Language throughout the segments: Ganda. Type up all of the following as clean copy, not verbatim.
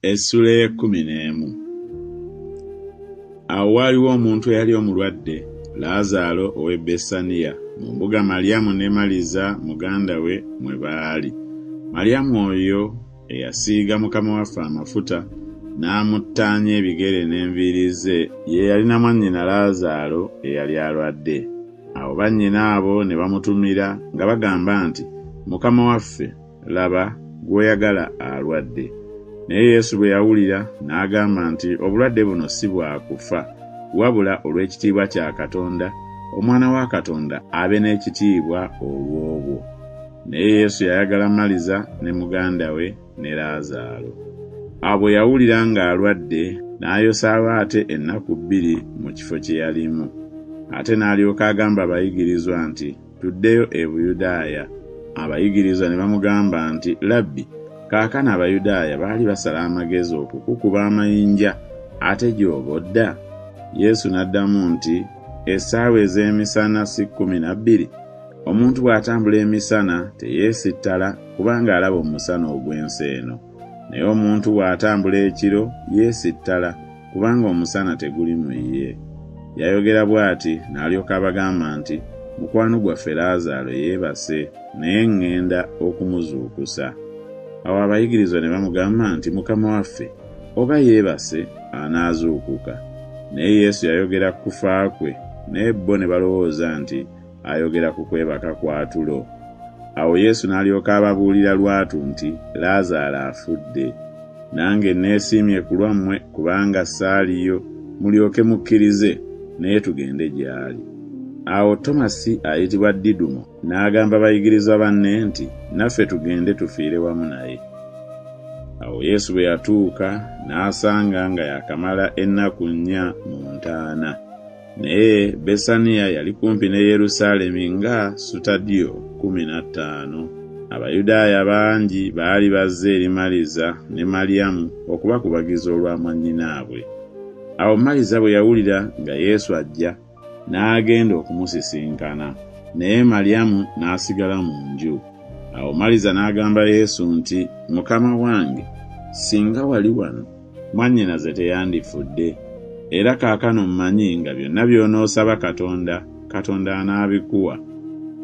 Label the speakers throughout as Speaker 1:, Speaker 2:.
Speaker 1: Essula 11. Awo waaliwo omuntu eyali omulwadde, Laazaalo ow'e Besaniya, mu mbuga Maliyamu ne Maliza muganda we mwe baali. Maliyamu oyo eyasiiga Mukama waffe amafuta, n'amuttaanya ebigere n'enviiri ze, ye yalina mwannyina Laazaalo eyali alwadde. Awo bannyina abo ne bamutumira nga bagamba nti, Mukama waffe, laba gw'oyagala alwadde. Naye Yesu bwe yawulira n'agamba nti obulwadde buno si bwa kufa, wabula olw'ekitiibwa kya Katonda, Omwana wa Katonda abe n'ekitiibwa olw'obwo. Naye Yesu yayagala Maliza ne muganda we ne Laazaalo. Awo bwe yawulira ng'alwadde, n'ayosaawo ate ennaku 2 mu kifo kye yalimu. Ate n'alyoka agamba abayigirizwa nti, tuddeyo e Buyudaaya. Abayigirizwa ne bamugamba nti, Labbi, kaakano Abayudaaya baali basala amagezi okukukuba amayinja, ate gy'oba odda? Yesu n'addamu nti, essaawa ez'emisana si 12? Omuntu bw'atambula emisana teyeesittala, kubanga alaba omusana ogw'ensi eno. Naye omuntu bw'atambula ekiro yeesittala, kubanga omusana teguli mu ye. Yayogera bw'ati n'alyoka abagamba nti, mukwano gwaffe Laazaalo yeebase, naye ŋŋenda okumuzuukusa. Awo abayigirizwa ne bamugamba nti, Mukama waffe, oba yeebase anaazuukuka. Naye Yesu yayogera ku kufa kwe, naye bo ne balowooza nti ayogera ku kwebaka kwa tulo. Awo Yesu n'alyoka ababuulira lwatu nti, Laazaalo afudde. Nange neesiimye ku lwammwe, kubanga saaliyo, mulyoke mukkirize, naye tugende gy'ali. Awo Tomasi ayitibwa Didumo n'agamba abayigirizwa banne nti, naffe tugende tufiire wamu naye. Awo Yesu bwe yatuuka n'asanga nga yakamala ennaku 4 mu ntaana. Naye Besaniya yali kumpi ne Yerusaalemi nga sutadiyo 15. Abayudaaya bangi baali bazze eri Maliza ne Maliyamu okubakubagiza olwa mwannyinaabwe. Awo Maliza bwe yawulira nga Yesu ajja, n'agenda okumusisinkana, naye Maliyamu n'asigala mu nju. Awo Maliza n'agamba Yesu nti, Mukama wange, singa wali wano, mwannyinaze teyandifudde. Era kaakano mmanyi nga byonna by'onoosaba Katonda anaabikuwa.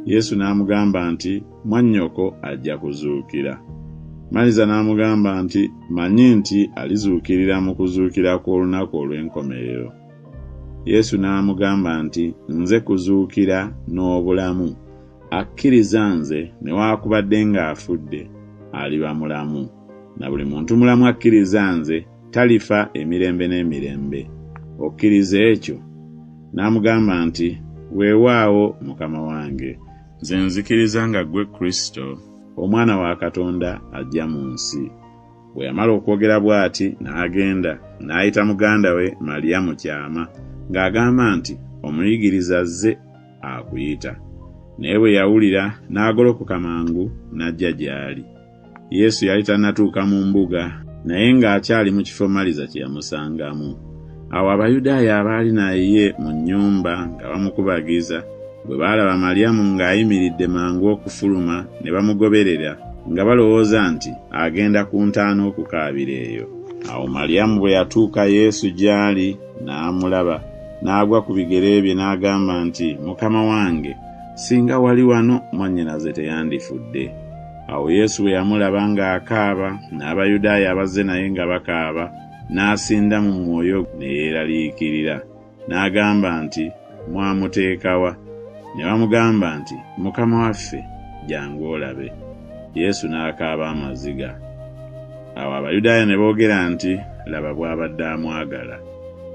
Speaker 1: Yesu n'amugamba nti, mwannyoko ajja kuzuukira. Maliza n'amugamba nti, manyi nti alizuukirira mu kuzuukira kw'olunaku olw'enkomerero. Yesu n'amugamba nti, nze kuzuukira n'obulamu. Akkiriza nze newaakubadde ng'afudde, aliba mulamu. Na buli muntu mulamu akkiriza nze talifa emirembe n'emirembe. Okkiriza ekyo? N'amugamba nti, weewaawo Mukama wange, nze nzikiriza nga ggwe Kristo, Omwana wa Katonda ajja mu nsi. Bwe yamala okwogera bw'ati n'agenda, n'ayita muganda we Maliyamu kyama, ng'agamba nti, omuyigiriza azze akuyita. Naye bwe yawulira n'agolokoka mangu n'ajja gy'ali. Yesu yali tannatuuka mu mbuga, naye ng'akyali mu kifo Maliza kye yamusangamu. Awo Abayudaaya abaali naye mu nnyumba nga bamukubagiza, bwe baalaba Maliyamu ng'ayimiridde mangu okufuluma, ne bamugoberera, nga balowooza nti agenda ku ntaana okukaabira eyo. Awo Maliyamu bwe yatuuka Yesu gy'ali n'amulaba, n'agwa ku bigere bye n'agamba nti, Mukama wange, singa wali wano, mwannyinaze teyandifudde. Awo Yesu bwe yamulaba ng'akaaba, n'Abayudaaya abazze naye nga bakaaba, n'asinda mu mwoyo ne yeeraliikirira. N'agamba nti, mwamuteeka wa? Ne bamugamba nti, Mukama waffe, jjangu olabe. Yesu n'akaaba amaziga. Awo Abayudaaya ne boogera nti, laba bw'abadde amwagala.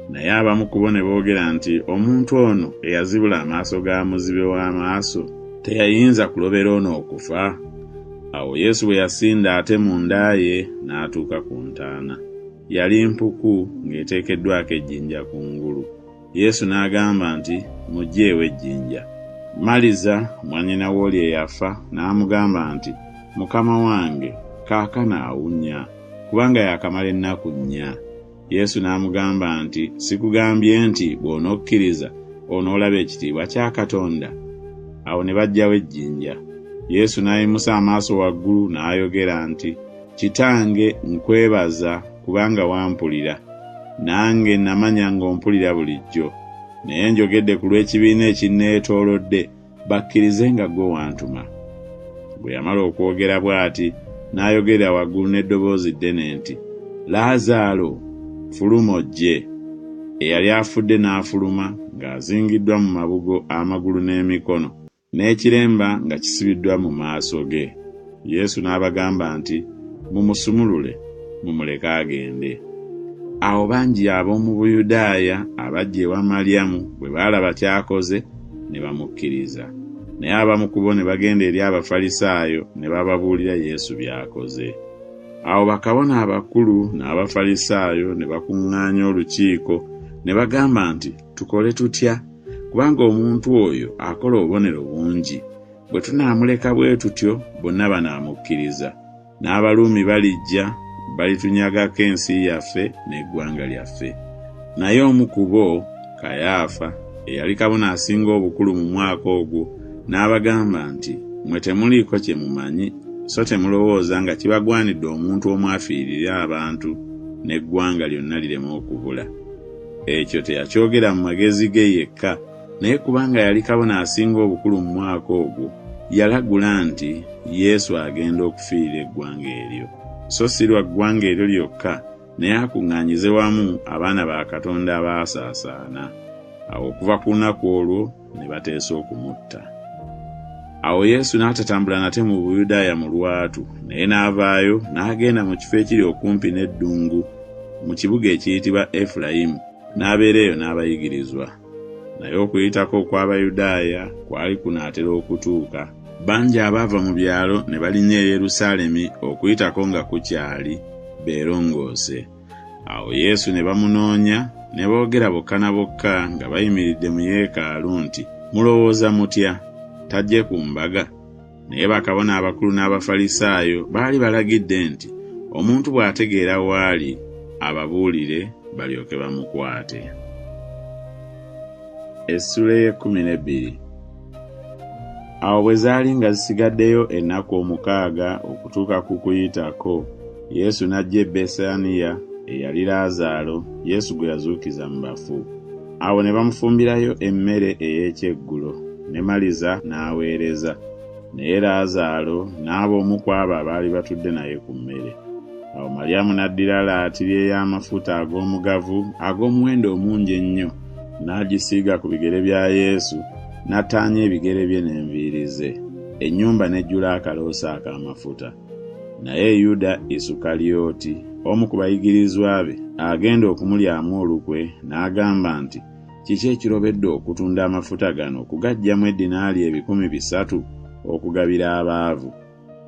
Speaker 1: Naye abamu ku bo ne boogera nti, omuntu ono eyazibula amaaso ga muzibe w'amaaso teyayinza kulobera ono okufa? Awo Yesu bwe yasinda ate munda ye n'atuuka ku ntaana. Yali mpuku ng'eteekeddwako ejjinja kungulu. Yesu n'agamba nti, muggyeewo ejjinja. Maliza mwannyina w'oli eyafa n'amugamba nti, Mukama wange, kaakano awunya, kubanga yakamala ennaku 4. Yesu n'amugamba nti, sikugambye nti bw'onokkiriza onoolaba ekitiibwa kya Katonda? Awo ne baggyawo ejjinja. Yesu n'ayimusa amaaso waggulu n'ayogera nti, Kitange, nkwebaza kubanga wampulira. Nange namanya ng'ompulira bulijjo. Naye njogedde ku lw'ekibiina ekinneetoolodde, bakkirize nga ggwe wantuma. Bwe yamala okwogera bw'ati, n'ayogera waggulu n'eddoboozi ddene nti, Laazaalo, fuluma ojje. Eyali afudde n'afuluma ng'azingiddwa mu mabugo, amagulu n'emikono, n'ekiremba nga kisibiddwa mu maaso ge. Yesu n'abagamba nti, mumusumulule, mumuleke agende. Awo bangi ab'omu Buyudaaya abajja ewa Maliyamu bwe baalaba ky'akoze ne bamukkiriza. Naye abamu ku bo ne bagenda eri Abafalisaayo ne bababuulira Yesu by'akoze. Awo bakabona abakulu n'Abafalisaayo ne bakuŋŋaanya olukiiko ne bagamba nti, tukole tutya? Kubanga omuntu oyo akola obubonero bungi. Bwe tunaamuleka bwe tutyo, bonna banaamukkiriza. N'Abaruumi balijja balitunyagako ensi yaffe n'eggwanga lyaffe. Naye omu ku bo, Kayaafa, eyali kabona asinga obukulu mu mwaka ogwo, n'abagamba nti, mmwe temuliiko kye mumanyi, so temulowooza nga kibagwanidde omuntu omu afiirira abantu n'eggwanga lyonna lireme okubula. Ekyo teyakyogera mu magezi ge yekka, naye kubanga yali kabona asinga obukulu mu mwaka ogwo, yalagula nti Yesu agenda okufiirira eggwanga eryo. So si lwa ggwanga eryo lyokka, naye akuŋŋaanyize wamu abaana ba Katonda abaasaasaana. Awo okuva ku lunaku olwo ne bateesa okumutta. Awo Yesu n'atatambula nate mu Buyudaaya mu lwatu, naye n'avaayo n'agenda mu kifo ekiri okumpi n'eddungu, mu kibuga ekiyitibwa Efulayimu, n'abeera eyo n'abayigirizwa. Naye okuyitako kw'Abayudaaya kwali kunaatera okutuuka. Bangi abaava mu byalo ne balinnya e Yerusaalemi okuyitako nga kukyali beerongoose. Awo Yesu ne bamunoonya ne boogera bokka na bokka nga bayimiridde mu yeekaalu nti, mulowooza mutya? Tajje ku mbaga? Naye bakabona abakulu n'Abafalisaayo baali balagidde nti, omuntu bw'ategeera waali, ababuulire balyoke bamukwate. Essula y'e12. Awo bwe zaali nga zisigaddeyo ennaku 6 okutuuka ku Kuyitako, Yesu n'ajja e Besaniya eyali Laazaalo, Yesu gwe yazuukiza mu bafu. Awo ne bamufumbirayo emmere ey'ekyeggulo, ne Maliza n'aweereza, naye Laazaalo n'aba omu ku abo abaali batudde naye ku mmere. Awo Maliyamu n'addira laatiri ey'amafuta ag'omugavu ag'omuwendo omungi ennyo, n'agisiiga ku bigere bya Yesu, n'attaanya ebigere bye n'enviiri ze. Ennyumba n'ejjula akaloosa ak'amafuta. Naye Yuda Isukaliyoti, omu ku bayigirizwa be, agenda okumulyamu olukwe, n'agamba nti, kiki ekirobedde okutunda amafuta gano okugaggyamu eddinaali 300 okugabira abaavu?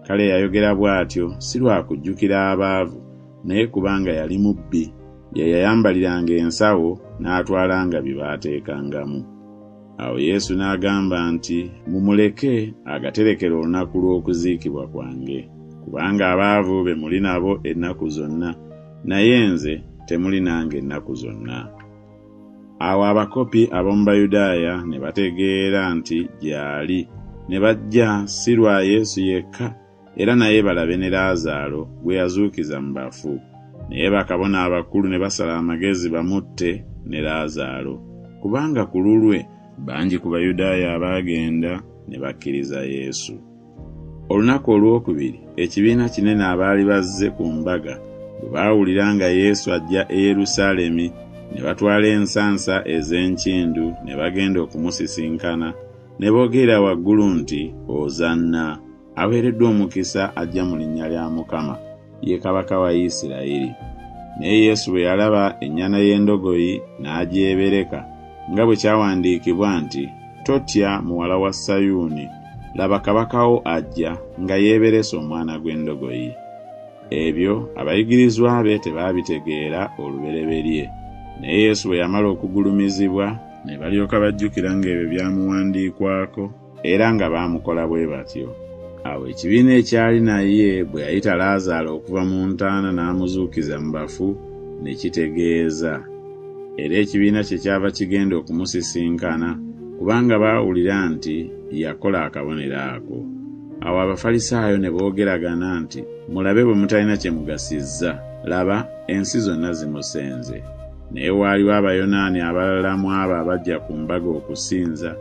Speaker 1: Kale yayogera bw'atyo si lwa kujjukira abaavu, naye kubanga yali mubbi, ye yayambaliranga ensawo n'atwalanga bye baateekangamu. Awo Yesu n'agamba nti, mumuleke agaterekera olunaku lw'okuziikibwa kwange, kubanga abaavu be muli nabo ennaku zonna, naye nze temuli nange ennaku zonna. Awo abakopi ab'omu Bayudaaya ne bategeera nti gy'ali, ne bajja si lwa Yesu yekka, era naye balabe ne Laazaalo gwe yazuukiza mu bafu. Naye bakabona abakulu ne basala amagezi bamutte ne Laazaalo, kubanga ku lulwe bangi ku Bayudaaya abaagenda ne bakkiriza Yesu. Olunaku olwokubiri ekibiina kinene abaali bazze ku mbaga bwe baawulira nga Yesu ajja e Yerusaalemi, ne batwala ensansa ez'enkindu ne bagenda okumusisinkana, ne boogera waggulu nti, Hozanna, aweereddwa omukisa ajja mu linnya lya Mukama, ye Kabaka wa Isirayiri. Naye Yesu bwe yalaba ennyana y'endogoyi n'agyebereka, nga bwe kyawandiikibwa nti, totya muwala wa Sayuuni, laba Kabaka wo ajja nga yeeberese omwana gw'endogoyi. Ebyo abayigirizwa be tebaabitegeera olubereberye. Naye Yesu bwe yamala okugulumizibwa, ne balyoka bajjukira ng'ebyo byamuwandiikwako, era nga baamukola bwe batyo. Awo ekibiina ekyali naye bwe yayita Laazaalo okuva mu ntaana n'amuzuukiza mu bafu ne kitegeeza. Era ekibiina kye kyava kigenda okumusisinkana, kubanga baawulira nti yakola akabonero ako. Awo Abafalisaayo ne boogeragana nti, mulabe bwe mutalina kye mugasizza. laba ensi zonna zimusenze. Naye waaliwo Abayonaani abalala mu abo abajja ku mbaga okusinza.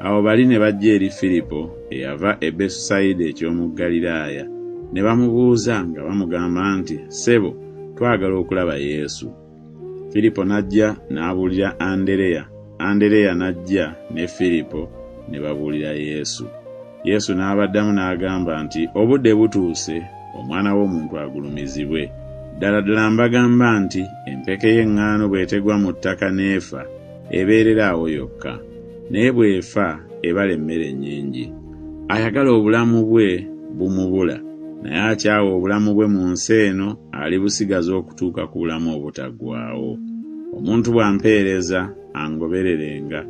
Speaker 1: Awo bali ne bajja eri Filipo eyava e Besusayida eky'omu Ggaliraaya, ne bamubuuza nga bamugamba nti, "Ssebo, twagala okulaba Yesu." Filipo n'ajja n'abuulira Andereya. Andereya n'ajja ne Filipo ne babuulira Yesu. Yesu n'abaddamu n'agamba nti, "Obudde butuuse Omwana w'Omuntu agulumizibwe. Ddala ddala mbagamba nti empeke y'eŋŋaano bw'etegwa mu ttaka n'efa, ebeerera awo yokka. Naye bw'efa ebala emmere nnyingi. Ayagala obulamu bwe bumubula, naye akyawa obulamu bwe mu nsi eno alibusigaza okutuuka ku bulamu obutaggwaawo. Omuntu bw'ampeereza angobererenga,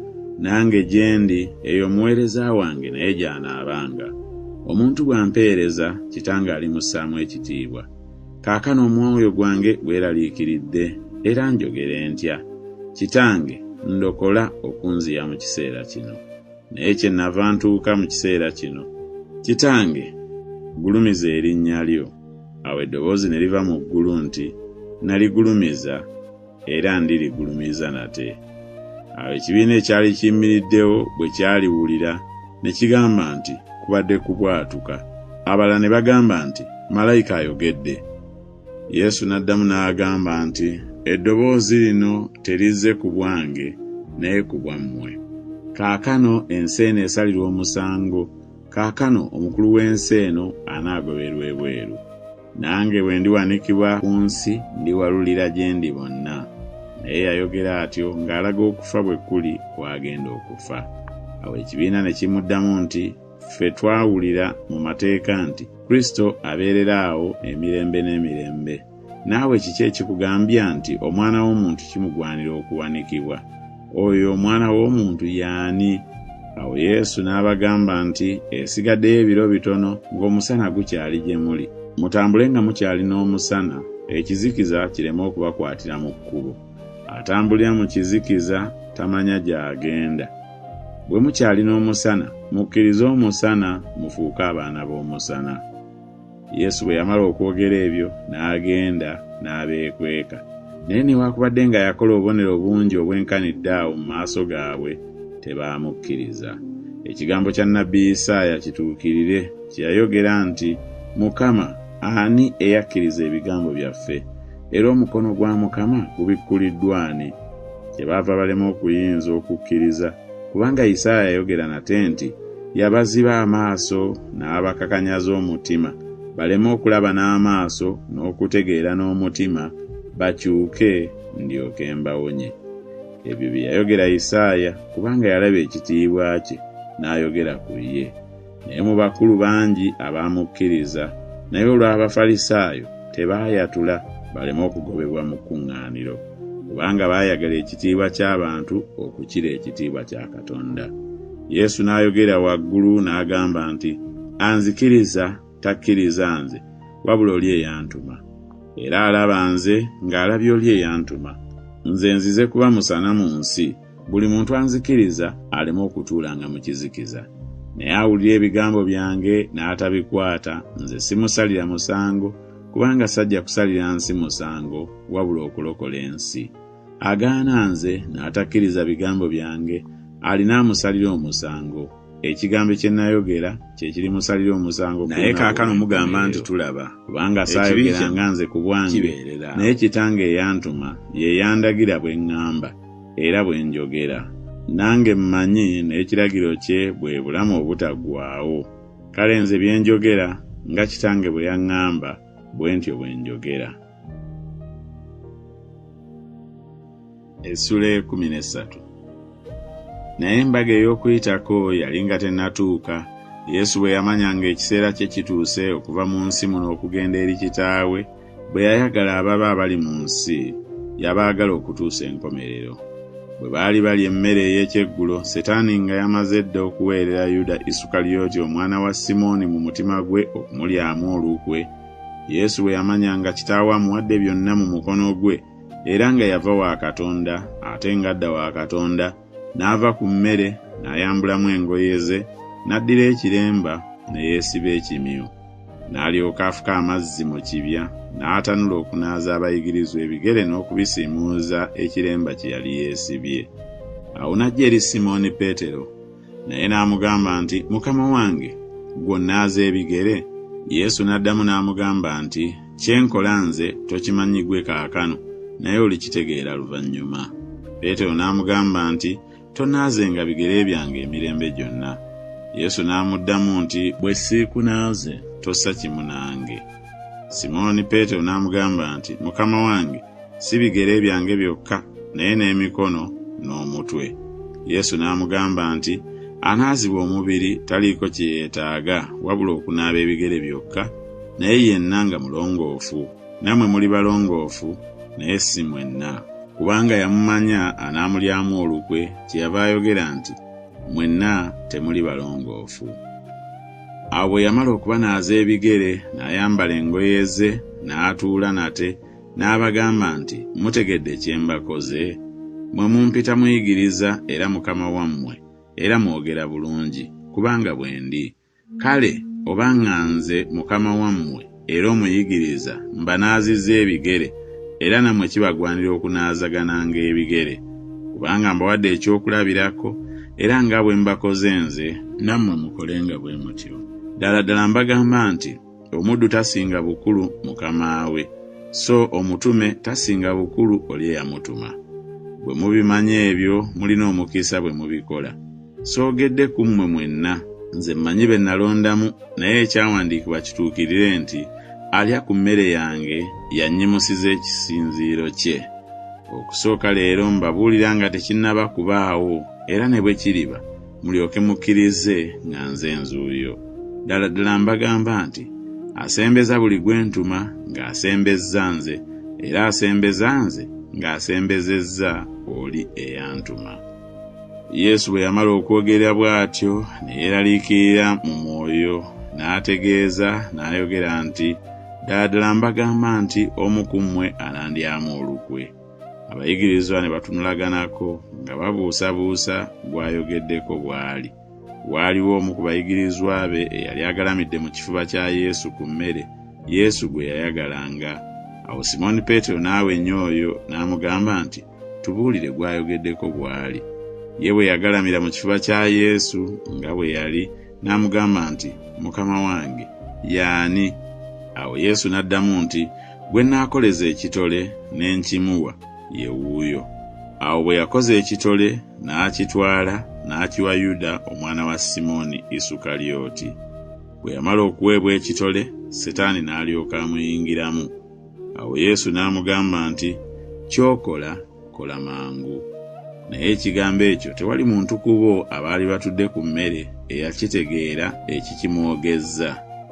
Speaker 1: nange gye ndi eyo omuweereza wange naye gy'anaabanga. Omuntu bw'ampeereza, Kitange alimussaamu ekitiibwa. Kaakano omwoyo gwange gweraliikiridde era njogere ntya. Kitange, ndokola okunziya mu kiseera kino. Naye kye nava ntuuka mu kiseera kino. Kitange, gulumiza erinnya lyo." Awo eddoboozi ne liva mu ggulu nti, "Naligulumiza era ndirigulumiza nate." Awo ekibiina ekyali kiyimiriddewo bwe kyaliwulira ne kigamba nti, "Kubadde kubwatuka." Abalala ne bagamba nti, "Malayika ayogedde." Yesu n'addamu n'agamba nti, "Eddoboozi lino terizze ku bwange naye ku bwammwe. Kaakano ensi eno esalirwa omusango. Kaakano omukulu w'ensi eno anaagoberwa ebweru. Nange bwe ndiwanikibwa ku nsi ndiwalulira gye ndi bonna." Naye yayogera atyo ng'alaga okufa bwe kuli kwagenda okufa. Awo ekibiina ne kimuddamu nti, "Ffe twawulira mu mateeka nti Kristo abeerera awo emirembe n'emirembe. Naawe kiki ekikugambya nti Omwana w'Omuntu kimugwanira okuwanikibwa? Oyo Omwana w'Omuntu y'ani?" Awo Yesu n'abagamba nti, "Esigaddeyo ebiro bitono ng'omusana gukyali gye muli. Mutambule nga mukyali n'omusana, ekizikiza kireme okubakwatira mu kkubo. Atambulira mu kizikiza tamanya gy'agenda. Bwe mukyali n'omusana, mukkirize omusana mufuuke abaana b'omusana." Yesu bwe yamala okwogera ebyo n'agenda n'abeekweka. Naye newaakubadde nga yakola obubonero bungi obwenkanidde awo mu maaso gaabwe, tebaamukkiriza. Ekigambo kya nnabbi Isaaya kituukirire, kye yayogera nti, "Mukama, ani eyakkiriza ebigambo byaffe? Era omukono gwa Mukama gubikkuliddwa ani?" Kyebaava balema okuyinza okukkiriza, kubanga Isaaya yayogera nate nti, "Yabaziba amaaso n'abakakanyaza omutima, baleme okulaba n'amaaso n'okutegeera n'omutima, bakyuke ndyoke mbawonye." Ebyo bye yayogera Isaaya kubanga yalaba ekitiibwa kye n'ayogera ku ye. Naye mu bakulu bangi abaamukkiriza, naye olw'Abafalisaayo tebaayatula baleme okugobebwa mu kkuŋŋaaniro, kubanga baayagala ekitiibwa ky'abantu okukira ekitiibwa kya Katonda. Yesu n'ayogera waggulu n'agamba nti, "Anzikiriza takkiriza nze, wabula oli eyantuma. Era alaba nze ng'alabye oli eyantuma. Nze nzize kuba musana mu nsi, buli muntu anzikiriza aleme okutuulanga mu kizikiza. Naye awulira ebigambo byange n'atabikwata, nze simusalira musango, kubanga sajja kusalira nsi musango, wabula okulokola ensi. Agaana nze n'atakkiriza bigambo byange, alina amusalira omusango. Ekigambo kye nayogera kye kiri musalira omusango." Naye kaakano mugamba nti tulaba, kubanga saayogeranga nze ku bwange, naye Kitange eyantuma ye yandagira bwe ŋŋamba era bwe njogera. Nange mmanyi n'ekiragiro kye bwe bulamu obutaggwaawo. Kale nze bye njogera nga Kitange bwe yaŋŋamba, bwe ntyo bwe njogera. Essula 13. Naye embaga ey'Okuyitako yali nga tennatuuka. Yesu bwe yamanyanga ekiseera kye kituuse okuva mu nsi muno okugenda eri Kitaawe, bwe yayagala ababa abali mu nsi, yabaagala okutuusa enkomerero. Bwe baali balya emmere ey'ekyeggulo, Setaani nga yamaze dda okuweerera Yuda Isukaliyoti omwana wa Simooni mu mutima gwe okumulyamu olukwe, Yesu bwe yamanyanga Kitaawe amuwadde byonna mu mukono gwe, era nga yava wa Katonda ate ng'adda wa Katonda, n'ava ku mmere n'ayambulamu engoye ze, n'addira ekiremba ne yeesiba ekimyu. n'alyoka afuka amazzi mu kibya, n'atanula okunaaza abayigirizwa ebigere n'okubisiimuuza ekiremba kye yali yeesibye. Awo n'ajja eri Simooni Peetero, naye n'amugamba nti, "Mukama wange, ggwe onnaaza ebigere?" Yesu n'addamu n'amugamba nti, "Kyenkola nze tokimanyi ggwe kaakano, naye olikitegeera luvannyuma." Peetero n'amugamba nti, "Tonnaazenga bigere byange emirembe gyonna." Yesu n'amuddamu nti, "Bwe siikunaaze tossa kimu nange." Simooni Peetero n'amugamba nti, "Mukama wange, si bigere byange byokka, naye n'emikono n'omutwe." Yesu n'amugamba nti, "Anaazibwa omubiri taliiko kye yeetaaga wabula okunaaba ebigere byokka, naye yenna nga mulongoofu. Nammwe muli balongoofu, naye si mwenna." Kubanga yamumanya anaamulyamu olukwe, kyeyava ayogera nti, "Mwenna temuli balongoofu." Awo bwe yamala okubanaaza ebigere, n'ayambala engoye ze, n'atuula nate, n'abagamba nti, "Mutegedde kye mbakoze? Mmwe mumpita muyigiriza era Mukama wammwe, era mwogera bulungi, kubanga bwe ndi. Kale oba nze Mukama wammwe era omuyigiriza mbanaazizza ebigere, era nammwe kibagwanira okunaazagananga ebigere. Kubanga mbawadde ekyokulabirako, era nga bwe mbakoze nze, nammwe mukolenga bwe mutyo. Ddala ddala mbagamba nti, omuddu tasinga bukulu mukama we, so omutume tasinga bukulu oli eyamutuma. Bwe mubimanyi ebyo, mulina omukisa bwe mubikola. Soogedde ku mmwe mwenna, nze mmanyi be nalondamu, naye ekyawandiikibwa kituukirire nti, alya ku mmere yange yannyimusiza ekisinziiro kye. Okusooka leero mbabuulira nga tekinnaba kubaawo, era ne bwe kiriba, mulyoke mukkirize nga nze nzuuyo. Ddala ddala mbagamba nti, asembeza buli gwe ntuma ng'asembezza nze, era asembeza nze ng'asembezezza oli eyantuma. Yesu bwe yamala okwogera bw'atyo ne yeeraliikirira mu mwoyo, n'ategeeza n'ayogera nti, "Ddala ddala mbagamba nti omu ku mmwe anandyamu olukwe." Abayigirizwa ne batunulaganako nga babuusabuusa gw'ayogeddeko bw'ali. Waaliwo omu ku bayigirizwa be eyali agalamidde mu kifuba kya Yesu ku mmere, Yesu gwe yayagalanga. Awo Simooni Peetero n'awenya oyo n'amugamba nti, "Tubuulire gw'ayogeddeko bw'ali." Ye bwe yagalamira mu kifuba kya Yesu nga bwe yali, n'amugamba nti, "Mukama wange, y'ani?" Awo Yesu n'addamu nti, "Gwe naakoleza ekitole ne nkimuwa, ye wuuyo." Awo bwe yakoze ekitole n'akitwala n'akiwa Yuda omwana wa Simooni Isukalyoti. Bwe yamala okuweebwa ekitole, Setaani n'alyoka amuyingiramu. Awo Yesu n'amugamba nti, "Ky'okola, kola mangu." Naye ekigambo ekyo tewali muntu ku bo abaali batudde ku mmere eyakitegeera ekikimwogezza,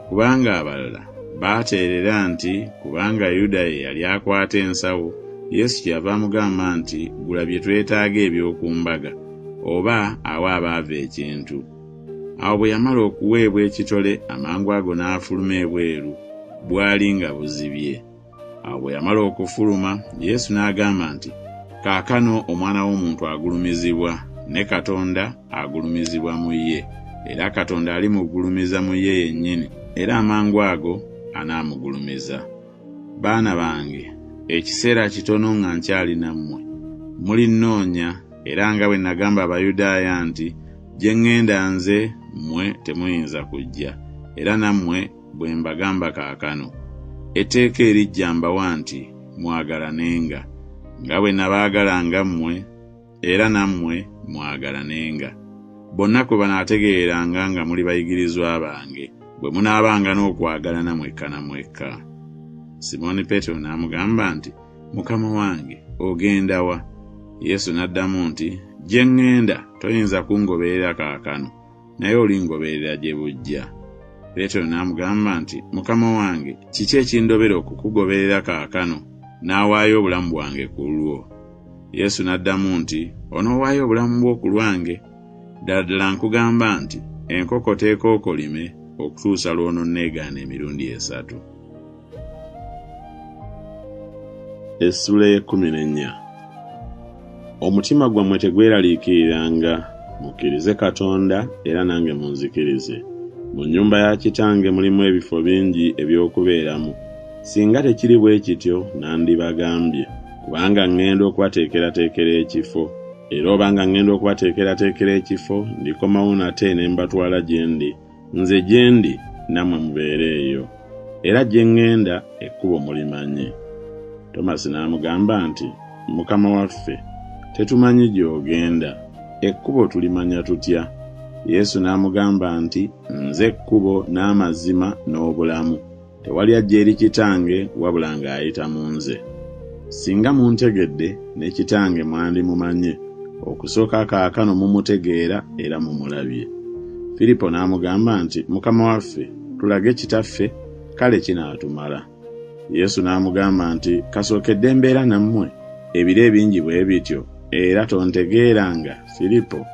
Speaker 1: kubanga abalala baateerera nti kubanga Yuda ye yali akwata ensawo, Yesu kyeyava amugamba nti, "Gula bye twetaaga eby'okumbaga, oba awa abaava ekintu." Awo bwe yamala okuweebwa ekitole, amangu ago n'afuluma ebweru, bwali nga buzibye. Awo bwe yamala okufuluma, Yesu n'agamba nti, "Kaakano omwana w'omuntu agulumizibwa, ne Katonda agulumizibwa mu ye, era Katonda alimugulumiza mu ye yennyini, era amangu ago anaamugulumiza. Baana bange, ekiseera kitono nga nkyali nammwe. Mulinnoonya, era nga bwe nagamba Abayudaaya nti, gye ŋŋenda nze mmwe temuyinza kujja, era nammwe bwe mbagamba kaakano. Etteeka erijja mbawa nti mwagalanenga, nga bwe nabaagalanga mmwe, era nammwe mwagalanenga. Bonna kwe banaategeeranga nga muli bayigirizwa bange, bwe munaabanga n'okwagalana mwekka na mwekka." Simooni Peetero n'amugamba nti, "Mukama wange, ogenda wa?" Yesu n'addamu nti, "Gye ŋŋenda toyinza kungoberera kaakano, naye olingoberera gye bujja." Peetero n'amugamba nti, "Mukama wange, kiki ekindobera okukugoberera kaakano, n'awaayo obulamu bwange ku lwo?" Yesu n'addamu nti, "Onoowaayo obulamu bwo ku lwange? Ddala ddala nkugamba nti enkoko teekookolime okutuusa lw'ononneegaana emirundi 3. Essula y'e14. Omutima gwammwe tegweraliikiriranga, mukkirize Katonda era nange munzikirize. Mu nnyumba ya kitange mulimu ebifo bingi eby'okubeeramu. Singa tekiri bwe kityo nandibagambye, kubanga ŋŋenda okubateekerateekera ekifo. Era obanga ŋŋenda okubateekerateekera ekifo, ndikomawo nate ne mbatwala gye ndi. Nze gye ndi, nammwe mubeere eyo. Era gye ŋŋenda ekkubo mulimanyi. Tomasi n'amugamba nti, Mukama waffe, tetumanyi gy'ogenda. Ekkubo tulimanya tutya? Yesu n'amugamba nti, nze ekkubo n'amazima n'obulamu. Tewali ajja eri kitange wabula ng'ayita mu nze. Singa muntegedde ne kitange mwandimumanye, okusooka kaakano mumutegeera era mumulabye. Filipo n'amugamba nti, Mukama waffe, tulage kitaffe, kale kinaatumala. Yesu n'amugamba nti, kasookedde mbeera nammwe ebiro ebingi bwe bityo, era tontegeeranga, Filipo?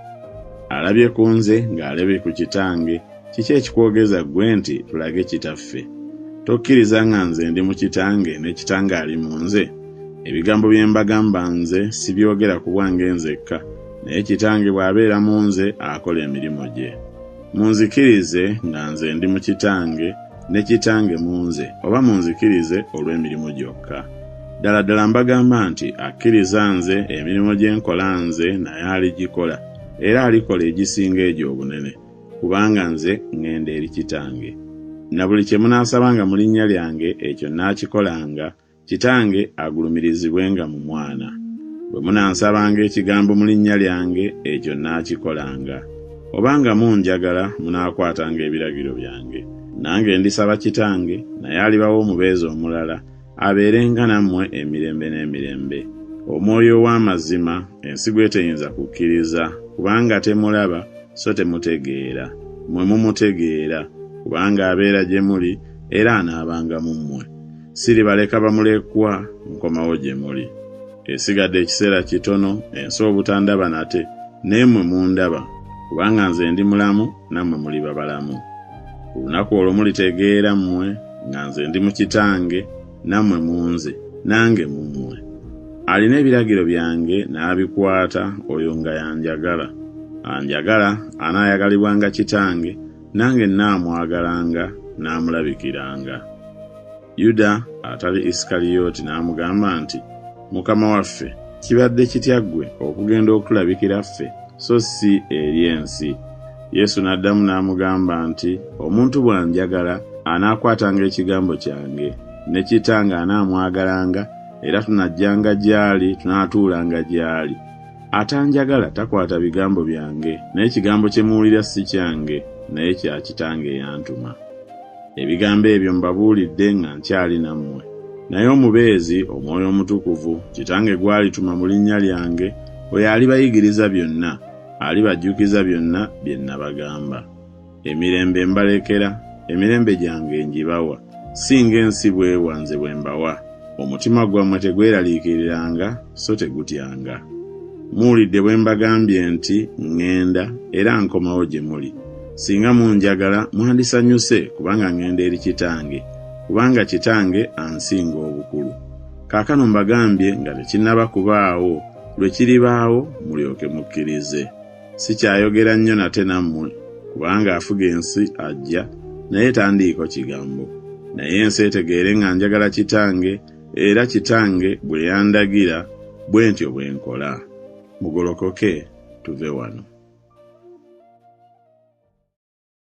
Speaker 1: Alabye ku nze ng'alabye ku kitange, kiki ekikwogeza ggwe nti tulage kitaffe? Tokkiriza nga nze ndi mu kitange ne kitange ali mu nze? Ebigambo bye mbagamba nze sibyogera ku bwange nzekka, naye kitange bw'abeera mu nze akola emirimu gye. Munzikirize nga nze ndi mu kitange ne kitange mu nze, oba munzikirize olw'emirimu gyokka. Ddala ddala mbagamba nti akkiriza nze, emirimu gye nkola nze naye aligikola, era alikola egisinga egyo obunene, kubanga nze ŋŋenda eri kitange. Na buli kye munaasabanga mu linnya lyange, ekyo nnaakikolanga, kitange agulumirizibwenga mu mwana. Bwe munansabanga ekigambo mu linnya lyange, ekyo nnaakikolanga. Obanga munjagala munaakwatanga ebiragiro byange. Nange ndisaba kitange, naye alibawo omubeezi omulala, abeerenga nammwe emirembe n'emirembe. Omwoyo ow'amazima, ensi gwe teyinza kukkiriza, kubanga temulaba so temutegeera. Mmwe mumutegeera, kubanga abeera gye muli era anaabanga mu mmwe. Siribaleka bamulekwa, nkomawo gye muli. Esigadde ekiseera kitono, ensi obutandaba nate, naye mmwe mundaba, kubanga nze ndi mulamu, nammwe muli babalamu. Ku lunaku olwo mulitegeera mmwe nga nze ndi mu kitange, nammwe mu nze, nange mu mmwe. Alina ebiragiro byange n'abikwata, oyo nga yanjagala. Anjagala anaayagalibwanga kitange, nange nnaamwagalanga, naamulabikiranga. Yuda atali Isikaliyooti n'amugamba nti, Mukama waffe, kibadde kitya ggwe okugenda okutulabikira ffe, so si eri ensi? Yesu n'addamu n'amugamba nti, omuntu bw'anjagala anaakwatanga ekigambo kyange, ne kitange anaamwagalanga, era tunajjanga gy'ali, tunaatuulanga gy'ali. Atanjagala takwata bigambo byange, naye ekigambo kye muwulira si kyange, naye kya kitange eyantuma. Ebigambo ebyo mbabuulidde nga nkyali nammwe. Naye omubeezi, Omwoyo Omutukuvu, kitange gw'alituma mu linnya lyange, oyo alibayigiriza byonna, alibajjukiza byonna bye nabagamba. Emirembe mbalekera, emirembe gyange ngibawa, si ng'ensi bw'ewa nze bwe mbawa. Omutima gwammwe tegweraliikiriranga, so tegutyanga. Muwulidde bwe mbagambye nti ŋŋenda era nkomawo gye muli. Singa munjagala mwandisanyuse, kubanga ŋŋenda eri kitange, kubanga kitange ansinga obukulu. Kaakano mbagambye nga tekinnaba kubaawo, lwe kiribaawo mulyoke mukkirize. Sikyayogera nnyo nate nammwe, kubanga afuga ensi ajja, naye tandiiko kigambo. Naye ensi etegeere nga njagala kitange, era kitange bwe yandagira, bwe ntyo bwe nkola. Mugolokoke tuve wano.